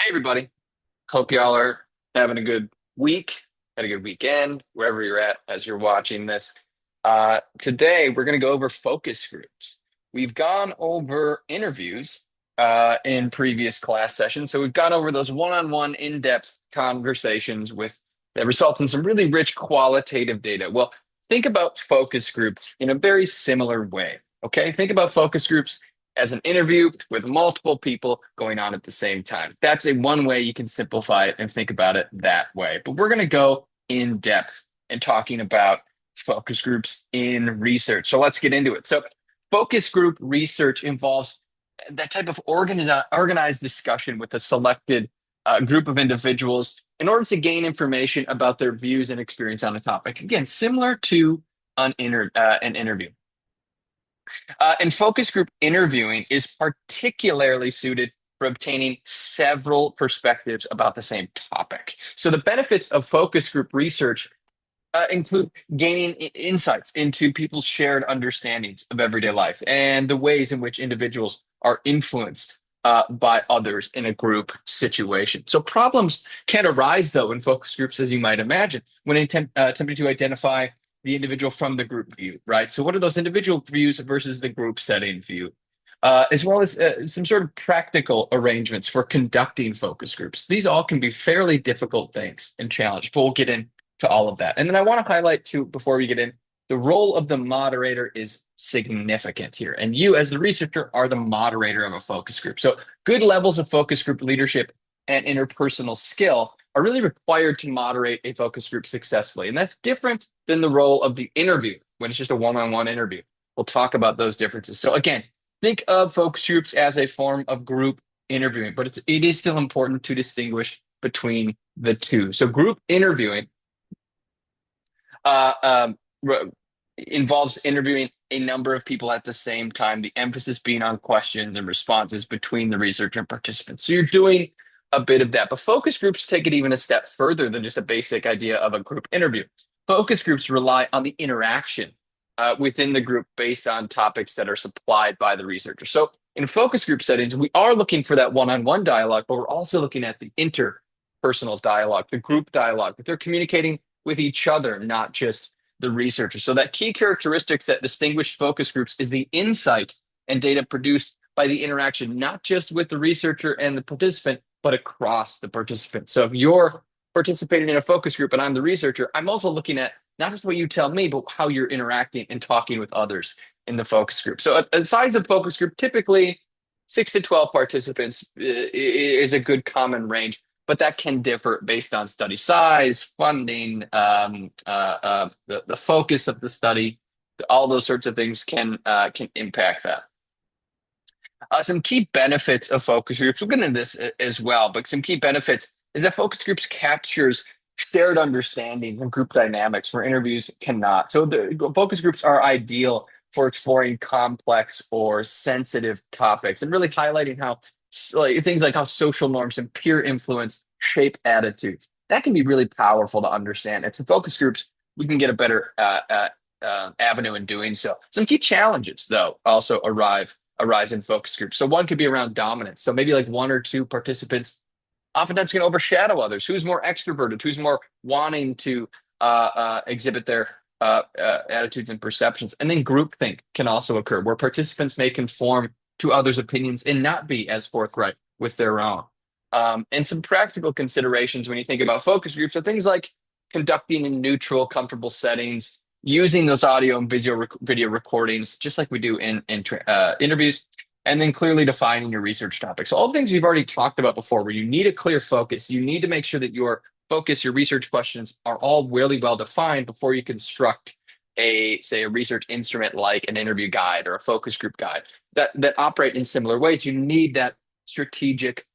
Hey everybody. Hope y'all are having a good week, had a good weekend, wherever you're at as you're watching this. Today we're going to go over focus groups. We've gone over interviews in previous class sessions. So we've gone over those one-on-one in-depth conversations with that results in some really rich qualitative data. Well, think about focus groups in a very similar way. Okay, think about focus groups as an interview with multiple people going on at the same time. That's a one way you can simplify it and think about it that way. But we're going to go in depth and talking about focus groups in research. So let's get into it. So focus group research involves that type of organized discussion with a selected group of individuals in order to gain information about their views and experience on a topic. Again, similar to an interview. And focus group interviewing is particularly suited for obtaining several perspectives about the same topic. So, the benefits of focus group research include gaining insights into people's shared understandings of everyday life and the ways in which individuals are influenced by others in a group situation. So, problems can arise, though, in focus groups, as you might imagine, when attempting to identify the individual from the group view, right? So, what are those individual views versus the group setting view? As well as some sort of practical arrangements for conducting focus groups. These all can be fairly difficult things and challenging, but we'll get into all of that. And then I want to highlight too, before we get in, the role of the moderator is significant here. And you, as the researcher, are the moderator of a focus group. So, good levels of focus group leadership and interpersonal skill are really required to moderate a focus group successfully. And that's different than the role of the interview when it's just a one-on-one interview. We'll talk about those differences. So again, think of focus groups as a form of group interviewing, but it is still important to distinguish between the two. So group interviewing uh, um, involves interviewing a number of people at the same time, the emphasis being on questions and responses between the researcher and participants. So you're doing a bit of that. But focus groups take it even a step further than just a basic idea of a group interview. Focus groups rely on the interaction within the group based on topics that are supplied by the researcher. So in focus group settings, we are looking for that one-on-one dialogue, but we're also looking at the interpersonal dialogue, the group dialogue, that they're communicating with each other, not just the researcher. So that key characteristics that distinguish focus groups is the insight and data produced by the interaction, not just with the researcher and the participant, but across the participant. So if you're participating in a focus group and I'm the researcher, I'm also looking at not just what you tell me, but how you're interacting and talking with others in the focus group. So a size of focus group, typically 6 to 12 participants is a good common range, but that can differ based on study size, funding, the focus of the study. All those sorts of things can impact that. Some key benefits of focus groups. We'll get into this as well, but some key benefits is that focus groups captures shared understanding and group dynamics where interviews cannot. So the focus groups are ideal for exploring complex or sensitive topics and really highlighting how things like how social norms and peer influence shape attitudes. That can be really powerful to understand. And to focus groups, we can get a better avenue in doing so. Some key challenges, though, also arise in focus groups. So one could be around dominance. So maybe like one or two participants oftentimes can overshadow others. Who's more extroverted? Who's more wanting to exhibit their attitudes and perceptions? And then groupthink can also occur, where participants may conform to others' opinions and not be as forthright with their own. And some practical considerations when you think about focus groups are things like conducting in neutral, comfortable settings, using those audio and video recordings, just like we do in interviews, and then clearly defining your research topics. So all the things we've already talked about before, where you need a clear focus, you need to make sure that your focus, your research questions are all really well defined before you construct say a research instrument like an interview guide or a focus group guide that operate in similar ways. You need that strategic,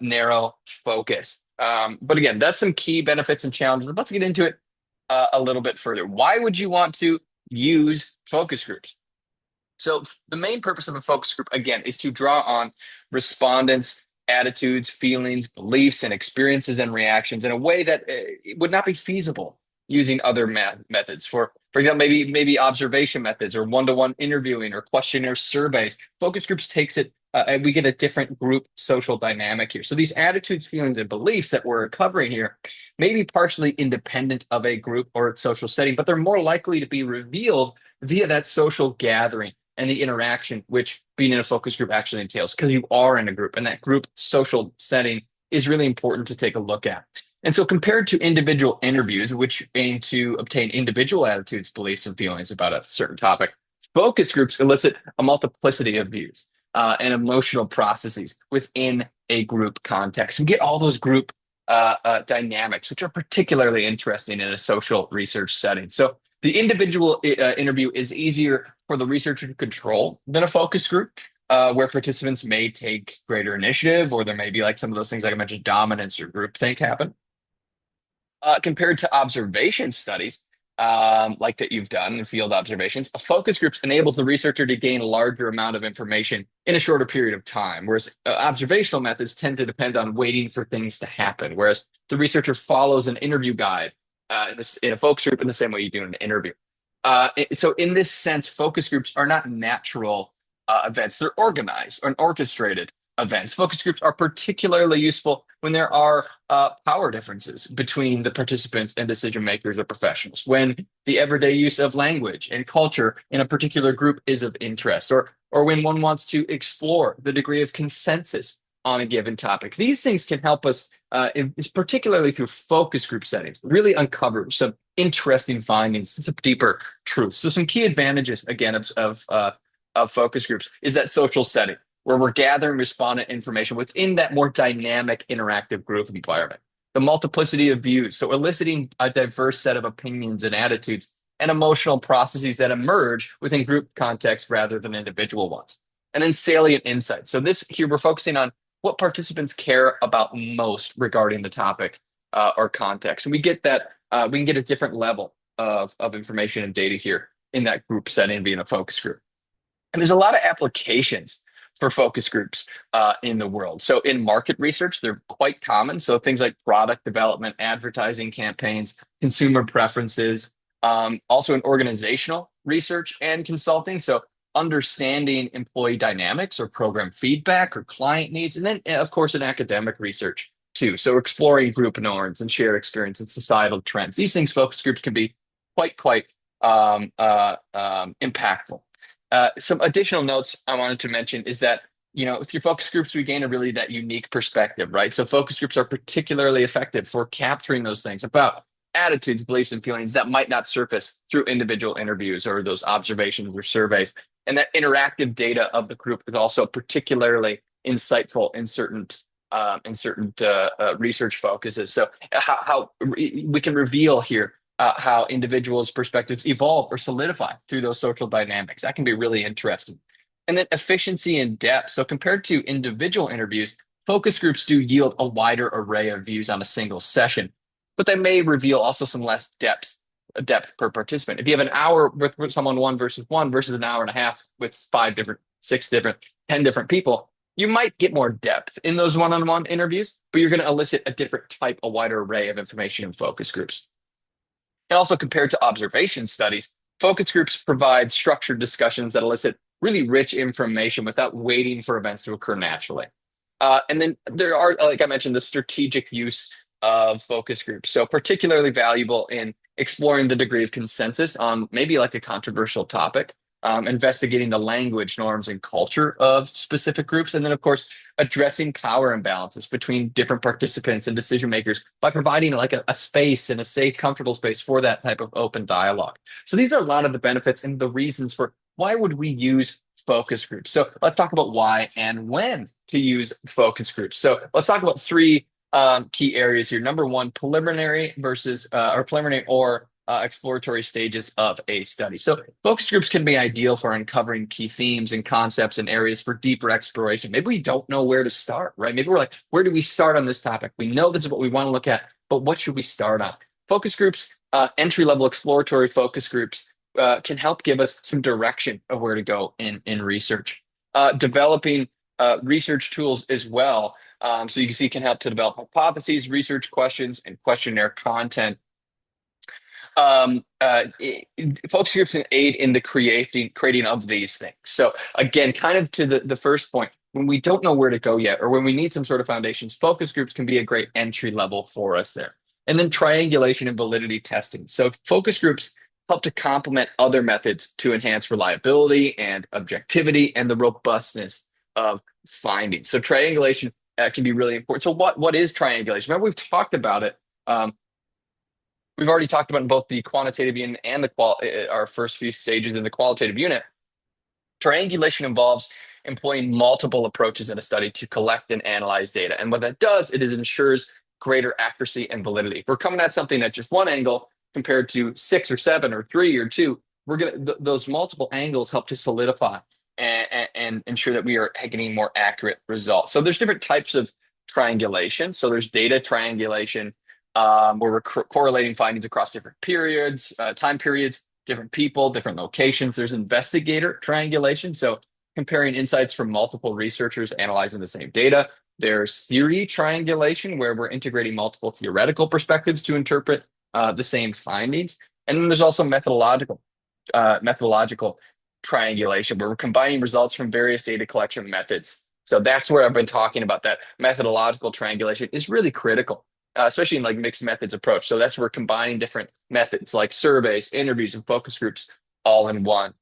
narrow focus. But again, that's some key benefits and challenges. Let's get into it a little bit further. Why would you want to use focus groups? So the main purpose of a focus group, again, is to draw on respondents' attitudes, feelings, beliefs, and experiences and reactions in a way that it would not be feasible using other methods. For example, maybe observation methods or one-to-one interviewing or questionnaire surveys. Focus groups takes it and we get a different group social dynamic here. So these attitudes, feelings, and beliefs that we're covering here may be partially independent of a group or its social setting, but they're more likely to be revealed via that social gathering and the interaction, which being in a focus group actually entails, because you are in a group, and that group social setting is really important to take a look at. And so, compared to individual interviews, which aim to obtain individual attitudes, beliefs, and feelings about a certain topic, focus groups elicit a multiplicity of views and emotional processes within a group context. We get all those group dynamics, which are particularly interesting in a social research setting. So, the individual interview is easier for the researcher to control than a focus group, where participants may take greater initiative, or there may be like some of those things like I mentioned, dominance or groupthink happen. Compared to observation studies, like that you've done in field observations, a focus group enables the researcher to gain a larger amount of information in a shorter period of time, whereas observational methods tend to depend on waiting for things to happen, whereas the researcher follows an interview guide in a focus group in the same way you do in an interview. So in this sense, focus groups are not natural events. They're organized and orchestrated events. Focus groups are particularly useful when there are power differences between the participants and decision makers or professionals, when the everyday use of language and culture in a particular group is of interest, or when one wants to explore the degree of consensus on a given topic. These things can help us, particularly through focus group settings, really uncover some interesting findings, some deeper truths. So, some key advantages, again, of focus groups is that social setting where we're gathering respondent information within that more dynamic, interactive group environment. The multiplicity of views, so eliciting a diverse set of opinions and attitudes and emotional processes that emerge within group context rather than individual ones. And then salient insights. So this here we're focusing on what participants care about most regarding the topic or context. And we get that we can get a different level of information and data here in that group setting being a focus group. And there's a lot of applications for focus groups in the world. So in market research, they're quite common. So things like product development, advertising campaigns, consumer preferences, also in organizational research and consulting. So understanding employee dynamics or program feedback or client needs. And then, of course, in academic research too. So exploring group norms and shared experience and societal trends. These things, focus groups can be quite impactful. Some additional notes I wanted to mention is that, with your focus groups, we gain a really that unique perspective, right? So focus groups are particularly effective for capturing those things about attitudes, beliefs, and feelings that might not surface through individual interviews or those observations or surveys. And that interactive data of the group is also particularly insightful in certain research focuses. So how we can reveal here how individuals' perspectives evolve or solidify through those social dynamics. That can be really interesting. And then efficiency and depth. So compared to individual interviews, focus groups do yield a wider array of views on a single session, but they may reveal also some less depth per participant. If you have an hour with someone one versus an hour and a half with five different, six different, 10 different people, you might get more depth in those one-on-one interviews, but you're going to elicit a different type, a wider array of information in focus groups. And also compared to observation studies, focus groups provide structured discussions that elicit really rich information without waiting for events to occur naturally. And then there are, like I mentioned, the strategic use of focus groups. So particularly valuable in exploring the degree of consensus on maybe like a controversial topic, investigating the language, norms, and culture of specific groups, and then, of course, addressing power imbalances between different participants and decision makers by providing like a space and a safe, comfortable space for that type of open dialogue. So these are a lot of the benefits and the reasons for why would we use focus groups. So let's talk about why and when to use focus groups. So let's talk about three key areas here. Number one, preliminary versus or preliminary or exploratory stages of a study. So focus groups can be ideal for uncovering key themes and concepts and areas for deeper exploration. Maybe we don't know where to start, right? Maybe we're like, where do we start on this topic? We know this is what we want to look at, but what should we start on? Focus groups, entry-level exploratory focus groups can help give us some direction of where to go in research. Developing research tools as well. So you can see can help to develop hypotheses, research questions, and questionnaire content. Focus groups can aid in the creating of these things. So again, kind of to the first point, when we don't know where to go yet, or when we need some sort of foundations, focus groups can be a great entry level for us there. And then triangulation and validity testing. So focus groups help to complement other methods to enhance reliability and objectivity and the robustness of findings. So triangulation can be really important. So what is triangulation? Remember, we've talked about it. Um, we've already talked about in both the quantitative unit and our first few stages in the qualitative unit. Triangulation involves employing multiple approaches in a study to collect and analyze data. And what that does, it ensures greater accuracy and validity. If we're coming at something at just one angle compared to six or seven or three or two, those multiple angles help to solidify and ensure that we are getting more accurate results. So there's different types of triangulation. So there's data triangulation, where we're correlating findings across different periods, time periods, different people, different locations. There's investigator triangulation. So comparing insights from multiple researchers analyzing the same data. There's theory triangulation, where we're integrating multiple theoretical perspectives to interpret the same findings. And then there's also methodological triangulation, where we're combining results from various data collection methods. So that's where I've been talking about. That methodological triangulation is really critical, especially in like mixed methods approach. So that's where we're combining different methods like surveys, interviews, and focus groups all in one.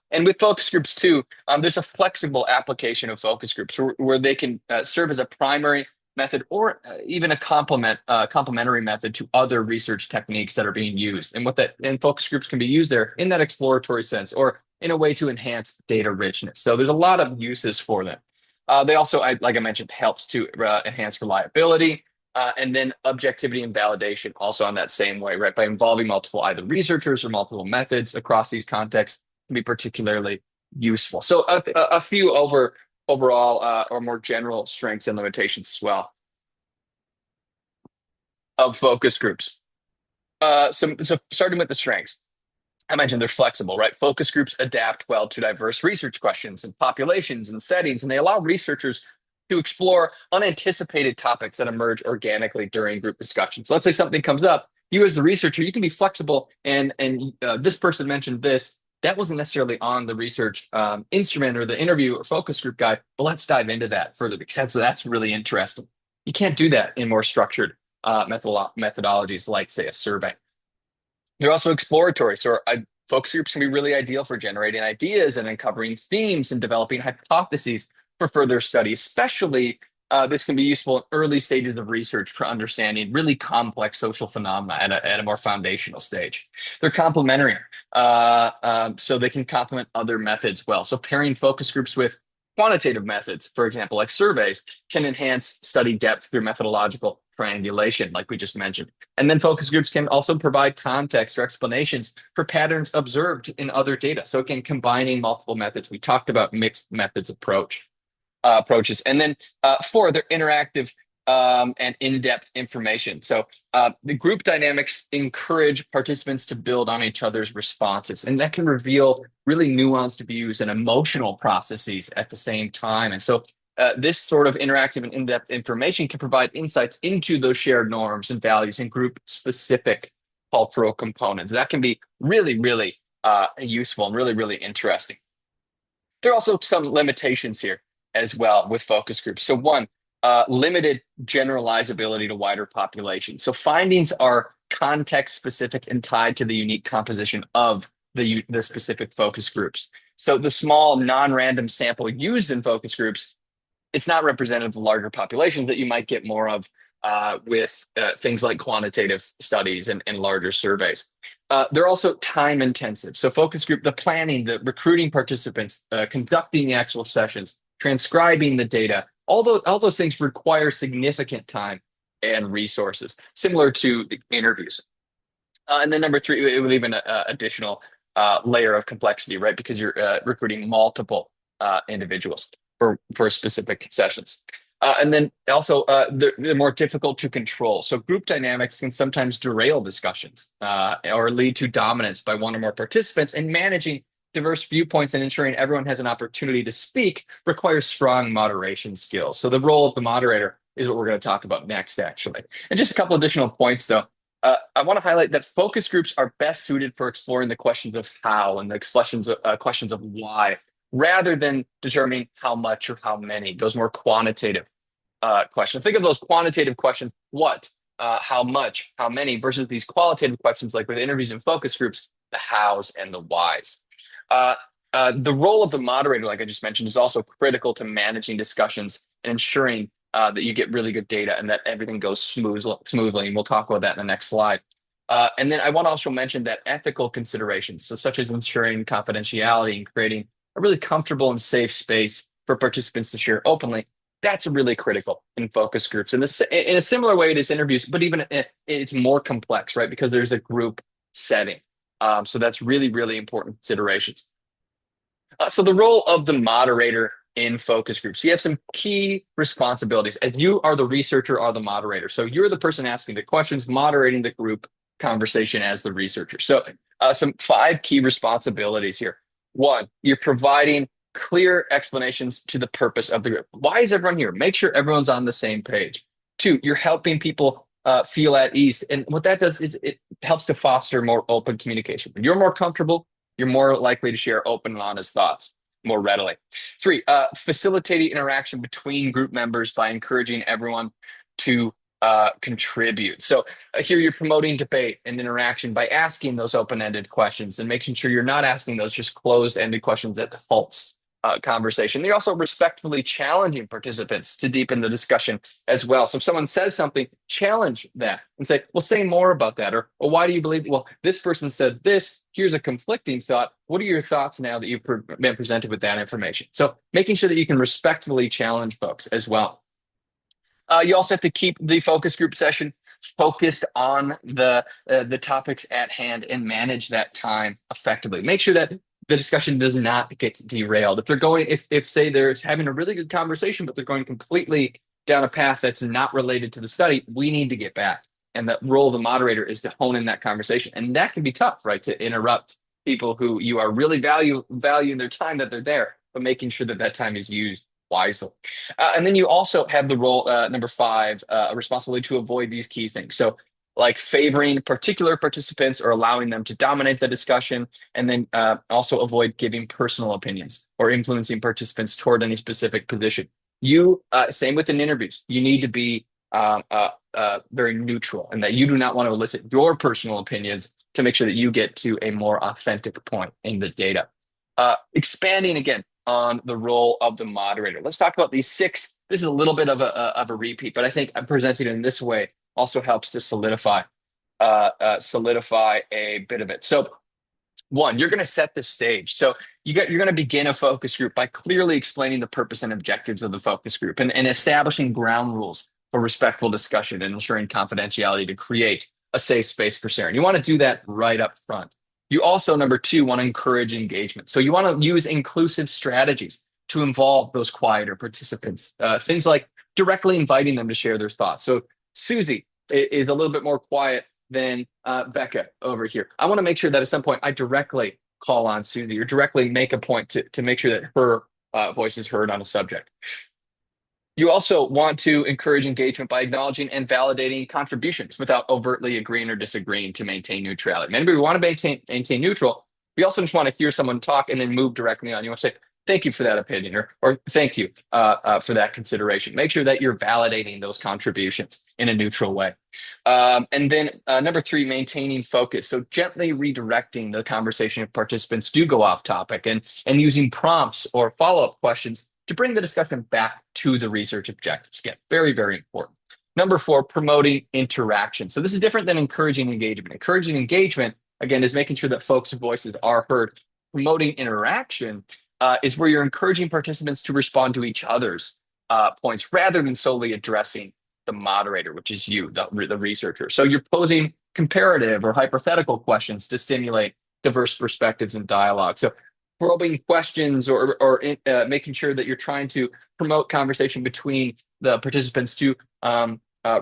And with focus groups too, there's a flexible application of focus groups where they can serve as a primary method or even a complementary method to other research techniques that are being used. And focus groups can be used there in that exploratory sense or in a way to enhance data richness. So there's a lot of uses for them. They also, like I mentioned, helps to enhance reliability. And then objectivity and validation also on that same way, right? By involving multiple either researchers or multiple methods across these contexts can be particularly useful. So a few overall or more general strengths and limitations as well of focus groups. So starting with the strengths, I mentioned they're flexible, right? Focus groups adapt well to diverse research questions and populations and settings, and they allow researchers to explore unanticipated topics that emerge organically during group discussions. So let's say something comes up. You, as the researcher, you can be flexible, and this person mentioned this. That wasn't necessarily on the research instrument or the interview or focus group guide, but let's dive into that further because that's really interesting. You can't do that in more structured methodologies like, say, a survey. They're also exploratory. So focus groups can be really ideal for generating ideas and uncovering themes and developing hypotheses for further study. Especially, this can be useful in early stages of research for understanding really complex social phenomena at a more foundational stage. They're complementary, so they can complement other methods well. So pairing focus groups with quantitative methods, for example, like surveys, can enhance study depth through methodological triangulation, like we just mentioned. And then focus groups can also provide context or explanations for patterns observed in other data. So again, combining multiple methods. We talked about mixed methods approaches. And then four, they're interactive and in-depth information. So the group dynamics encourage participants to build on each other's responses, and that can reveal really nuanced views and emotional processes at the same time. And so this sort of interactive and in-depth information can provide insights into those shared norms and values and group-specific cultural components. That can be really, really useful and really, really interesting. There are also some limitations here as well with focus groups. So one, limited generalizability to wider populations. So findings are context specific and tied to the unique composition of the specific focus groups. So the small non-random sample used in focus groups, it's not representative of larger populations that you might get more of with things like quantitative studies and larger surveys. They're also time intensive. So focus group, the planning, the recruiting participants, conducting the actual sessions, transcribing the data, all those things require significant time and resources, similar to the interviews. And then number three, it would leave an additional layer of complexity, right? Because you're recruiting multiple individuals for specific sessions. And then also, they're more difficult to control. So group dynamics can sometimes derail discussions or lead to dominance by one or more participants, and managing diverse viewpoints and ensuring everyone has an opportunity to speak requires strong moderation skills. So the role of the moderator is what we're going to talk about next, actually. And just a couple additional points, though. I want to highlight that focus groups are best suited for exploring the questions of how and the questions of why rather than determining how much or how many, those more quantitative questions. Think of those quantitative questions, what, how much, how many, versus these qualitative questions like with interviews and focus groups, the hows and the whys. Uh, the role of the moderator, like I just mentioned, is also critical to managing discussions and ensuring that you get really good data and that everything goes smoothly. And we'll talk about that in the next slide. And then I want to also mention that ethical considerations, so such as ensuring confidentiality and creating a really comfortable and safe space for participants to share openly, that's really critical in focus groups. And this, in a similar way, it is interviews, but even it's more complex, right? Because there's a group setting. So that's really, really important considerations. So the role of the moderator in focus groups, you have some key responsibilities. And you are the researcher or the moderator. So you're the person asking the questions, moderating the group conversation as the researcher. So some five key responsibilities here. One, you're providing clear explanations to the purpose of the group. Why is everyone here? Make sure everyone's on the same page. Two, you're helping people feel at ease. And what that does is it helps to foster more open communication. When you're more comfortable, you're more likely to share open and honest thoughts more readily. Three, facilitating interaction between group members by encouraging everyone to contribute. So here you're promoting debate and interaction by asking those open-ended questions and making sure you're not asking those just closed-ended questions that halts conversation. You're also respectfully challenging participants to deepen the discussion as well. So if someone says something, challenge that and say, well, say more about that. Or, well, why do you believe, well, this person said this, here's a conflicting thought. What are your thoughts now that you've been presented with that information? So making sure that you can respectfully challenge folks as well. You also have to keep the focus group session focused on the topics at hand and manage that time effectively. Make sure that the discussion does not get derailed. If they're going, if say they're having a really good conversation, but they're going completely down a path that's not related to the study, we need to get back. And the role of the moderator is to hone in that conversation, and that can be tough, right? To interrupt people who you are really valuing their time that they're there, but making sure that that time is used wisely. And then you also have the role, number five, a responsibility to avoid these key things. So, like favoring particular participants or allowing them to dominate the discussion, and then also avoid giving personal opinions or influencing participants toward any specific position. You, same with in interviews, you need to be very neutral and that you do not want to elicit your personal opinions to make sure that you get to a more authentic point in the data. Expanding again on the role of the moderator. Let's talk about these six. This is a little bit of a repeat, but I think presenting in this way also helps to solidify a bit of it. So one, you're going to set the stage. So you're going to begin a focus group by clearly explaining the purpose and objectives of the focus group and establishing ground rules for respectful discussion and ensuring confidentiality to create a safe space for sharing. You want to do that right up front. You also, number two, want to encourage engagement. So you want to use inclusive strategies to involve those quieter participants. Things like directly inviting them to share their thoughts. So Susie is a little bit more quiet than Becca over here. I want to make sure that at some point I directly call on Susie or directly make a point to make sure that her voice is heard on a subject. You also want to encourage engagement by acknowledging and validating contributions without overtly agreeing or disagreeing to maintain neutrality. Maybe we want to maintain neutral. We also just want to hear someone talk and then move directly on. You want to say, thank you for that opinion, or thank you for that consideration. Make sure that you're validating those contributions in a neutral way. And then number three, maintaining focus. So gently redirecting the conversation if participants do go off topic and using prompts or follow-up questions to bring the discussion back to the research objectives. Again, very, very important. Number four, promoting interaction. So this is different than encouraging engagement. Encouraging engagement, again, is making sure that folks' voices are heard. Promoting interaction is where you're encouraging participants to respond to each other's points rather than solely addressing the moderator, which is you, the researcher. So you're posing comparative or hypothetical questions to stimulate diverse perspectives and dialogue. So probing questions or making sure that you're trying to promote conversation between the participants to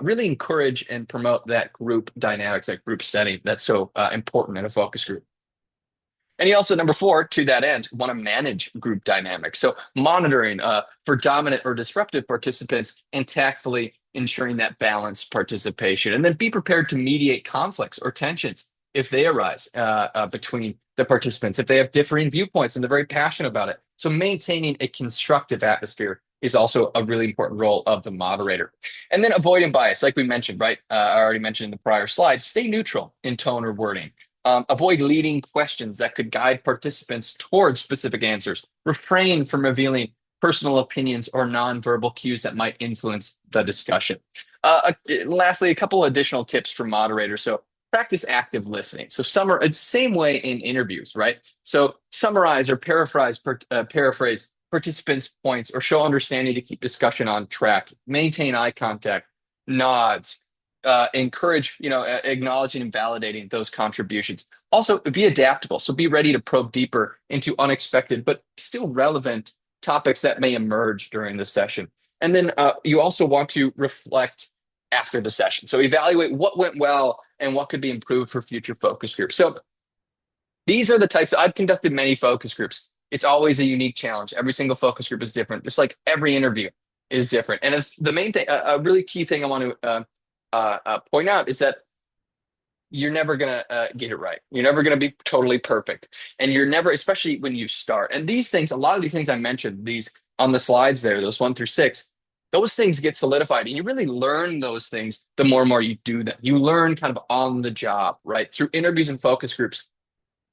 really encourage and promote that group dynamics, that group setting that's so important in a focus group. And you also, number four, to that end, want to manage group dynamics. So monitoring for dominant or disruptive participants and tactfully ensuring that balanced participation. And then be prepared to mediate conflicts or tensions if they arise between the participants. If they have differing viewpoints and they're very passionate about it, So maintaining a constructive atmosphere is also a really important role of the moderator. And then avoiding bias, like we mentioned, right? I already mentioned in the prior slide, stay neutral in tone or wording. Avoid leading questions that could guide participants towards specific answers. Refrain from revealing personal opinions or nonverbal cues that might influence the discussion. Lastly, a couple additional tips for moderators. So practice active listening. So same way in interviews, right? So summarize or paraphrase participants' points or show understanding to keep discussion on track. Maintain eye contact, nods, encourage, acknowledging and validating those contributions. Also, be adaptable. So be ready to probe deeper into unexpected but still relevant topics that may emerge during the session. And then you also want to reflect after the session. So evaluate what went well and what could be improved for future focus groups. So these are the types. I've conducted many focus groups. It's always a unique challenge. Every single focus group is different, just like every interview is different. And if the main thing, a really key thing I want to point out is that you're never going to get it right. You're never going to be totally perfect. And you're never, especially when you start. And these things, a lot of these things I mentioned, these on the slides there, those 1 through 6, those things get solidified. And you really learn those things the more and more you do them. You learn kind of on the job, right? Through interviews and focus groups,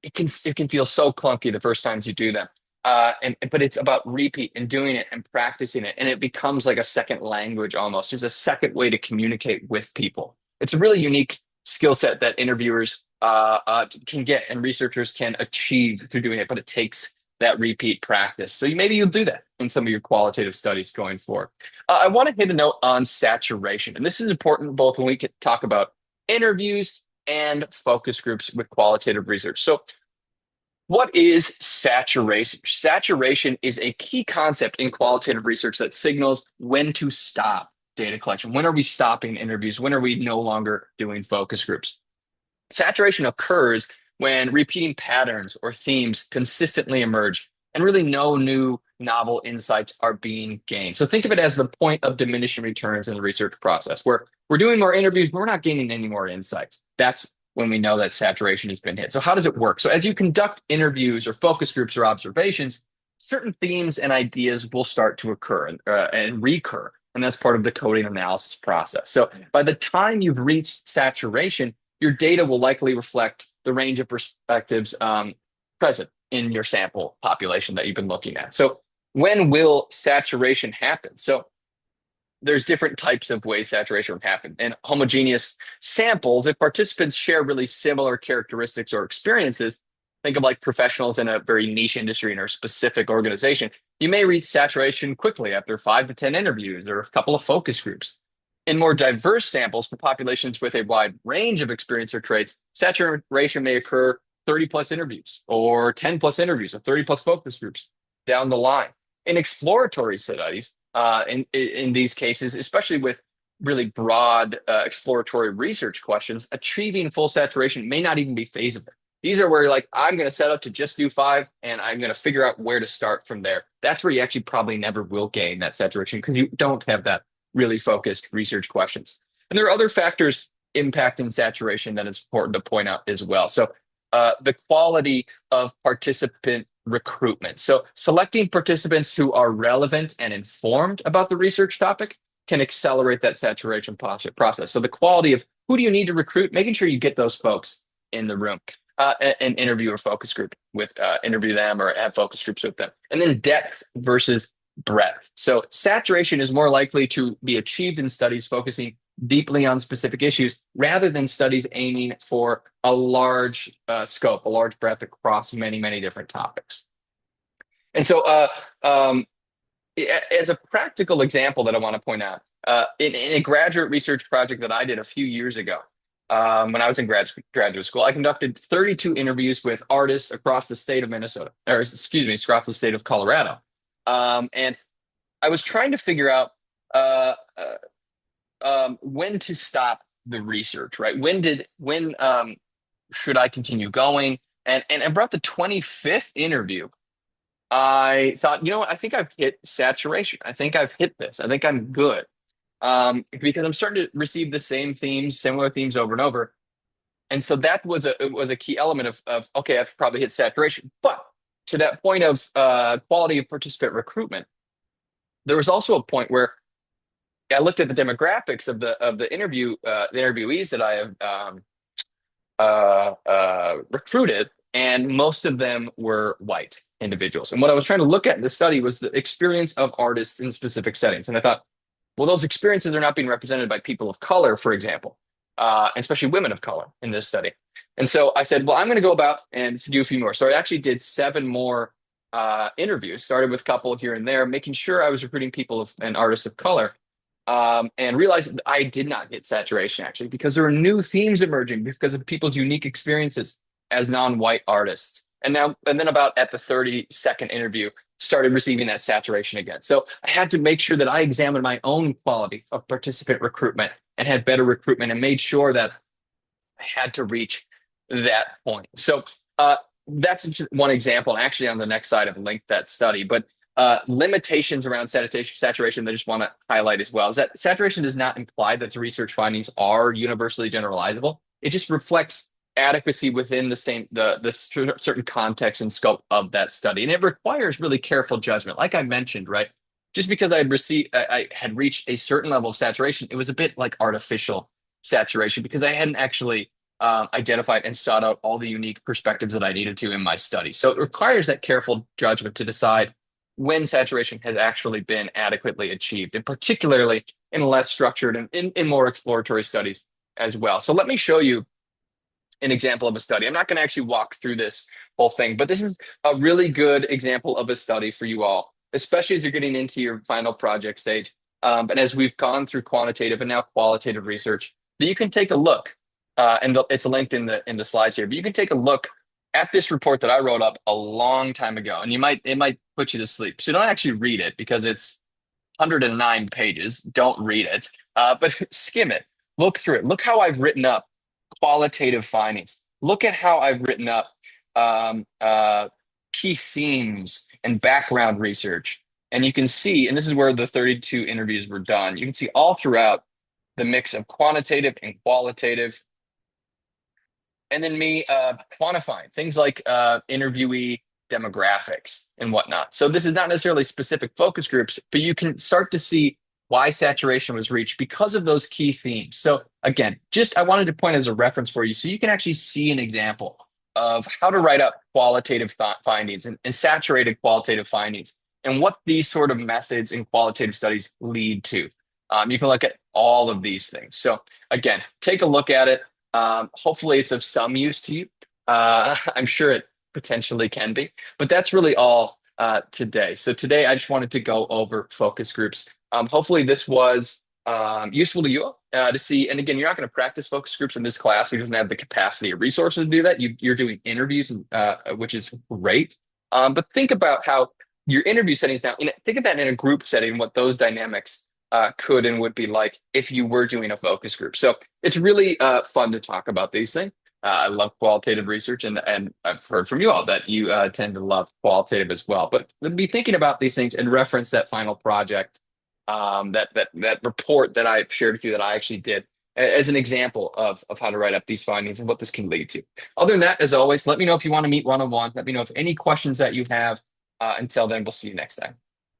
it can feel so clunky the first times you do them. But it's about repeat and doing it and practicing it. And it becomes like a second language almost. It's a second way to communicate with people. It's a really unique skill set that interviewers can get and researchers can achieve through doing it, but it takes that repeat practice. So maybe you'll do that in some of your qualitative studies going forward. I want to hit a note on saturation. And this is important both when we talk about interviews and focus groups with qualitative research. So what is saturation? Saturation is a key concept in qualitative research that signals when to stop data collection. When are we stopping interviews? When are we no longer doing focus groups? Saturation occurs when repeating patterns or themes consistently emerge and really no new novel insights are being gained. So think of it as the point of diminishing returns in the research process, where we're doing more interviews, but we're not gaining any more insights. That's when we know that saturation has been hit. So how does it work? So as you conduct interviews or focus groups or observations, certain themes and ideas will start to occur and recur. And that's part of the coding analysis process. So by the time you've reached saturation, your data will likely reflect the range of perspectives present in your sample population that you've been looking at. So when will saturation happen? So there's different types of ways saturation will happen. In homogeneous samples, if participants share really similar characteristics or experiences, think of like professionals in a very niche industry or a specific organization, you may reach saturation quickly after 5 to 10 interviews or a couple of focus groups. In more diverse samples for populations with a wide range of experience or traits, saturation may occur 30 plus interviews or 10 plus interviews or 30 plus focus groups down the line. In exploratory studies, in these cases, especially with really broad exploratory research questions, achieving full saturation may not even be feasible. These are where you're like, I'm going to set up to just do 5 and I'm going to figure out where to start from there. That's where you actually probably never will gain that saturation because you don't have that really focused research questions. And there are other factors impacting saturation that it's important to point out as well. So the quality of participant recruitment. So selecting participants who are relevant and informed about the research topic can accelerate that saturation process. So the quality of who do you need to recruit, making sure you get those folks in the room. An interview or focus group with interview them or have focus groups with them. And then depth versus breadth. So saturation is more likely to be achieved in studies focusing deeply on specific issues rather than studies aiming for a large scope, a large breadth across many, many different topics. And so as a practical example that I want to point out, in a graduate research project that I did a few years ago, when I was in graduate school, I conducted 32 interviews with artists across the state of Minnesota, or excuse me, across the state of Colorado. And I was trying to figure out when to stop the research, right? When should I continue going? And about the 25th interview, I thought, you know what? I think I've hit saturation. I think I've hit this. I think I'm good. Because I'm starting to receive the same themes, similar themes over and over. And so that was a key element of okay, I've probably hit saturation. But to that point of quality of participant recruitment, there was also a point where I looked at the demographics of the interviewees that I have recruited, and most of them were white individuals. And what I was trying to look at in this study was the experience of artists in specific settings. And I thought, well, those experiences are not being represented by people of color, for example, and especially women of color in this study. And so I said, well, I'm going to go about and do a few more. So I actually did seven more interviews, started with a couple here and there, making sure I was recruiting people and artists of color, and realized that I did not get saturation actually because there were new themes emerging because of people's unique experiences as non-white artists. And then about at the 32nd interview, started receiving that saturation again. So I had to make sure that I examined my own quality of participant recruitment and had better recruitment and made sure that I had to reach that point. So that's just one example. And actually, on the next slide, I've linked that study. But limitations around saturation that I just want to highlight as well is that saturation does not imply that the research findings are universally generalizable. It just reflects adequacy within the certain context and scope of that study, and it requires really careful judgment. Like I mentioned, right? Just because I had reached a certain level of saturation, it was a bit like artificial saturation because I hadn't actually identified and sought out all the unique perspectives that I needed to in my study. So it requires that careful judgment to decide when saturation has actually been adequately achieved, and particularly in less structured and in more exploratory studies as well. So let me show you an example of a study. I'm not going to actually walk through this whole thing, but this is a really good example of a study for you all, especially as you're getting into your final project stage. And as we've gone through quantitative and now qualitative research, that you can take a look, it's linked in the slides here, but you can take a look at this report that I wrote up a long time ago, and it might put you to sleep. So don't actually read it because it's 109 pages. Don't read it, but skim it, look through it, look how I've written up qualitative findings. Look at how I've written up um, uh, key themes and background research. And you can see, and this is where the 32 interviews were done, you can see all throughout the mix of quantitative and qualitative, and then me quantifying things like interviewee demographics and whatnot. So this is not necessarily specific focus groups, but you can start to see why saturation was reached because of those key themes. So again, just I wanted to point as a reference for you so you can actually see an example of how to write up qualitative thought findings and saturated qualitative findings and what these sort of methods in qualitative studies lead to. You can look at all of these things. So again, take a look at it. Hopefully it's of some use to you. I'm sure it potentially can be, but that's really all today. So today I just wanted to go over focus groups. Hopefully this was useful to you to see. And again, you're not going to practice focus groups in this class. You doesn't have the capacity or resources to do that. You're doing interviews, which is great. But think about how your interview settings now, think of that in a group setting, what those dynamics could and would be like if you were doing a focus group. So it's really fun to talk about these things. I love qualitative research, and I've heard from you all that you tend to love qualitative as well. But be thinking about these things and reference that final project, that report that I shared with you that I actually did as an example of how to write up these findings and what this can lead to. Other than that, as always, let me know if you want to meet one-on-one. Let me know if any questions that you have. Until then, we'll see you next time.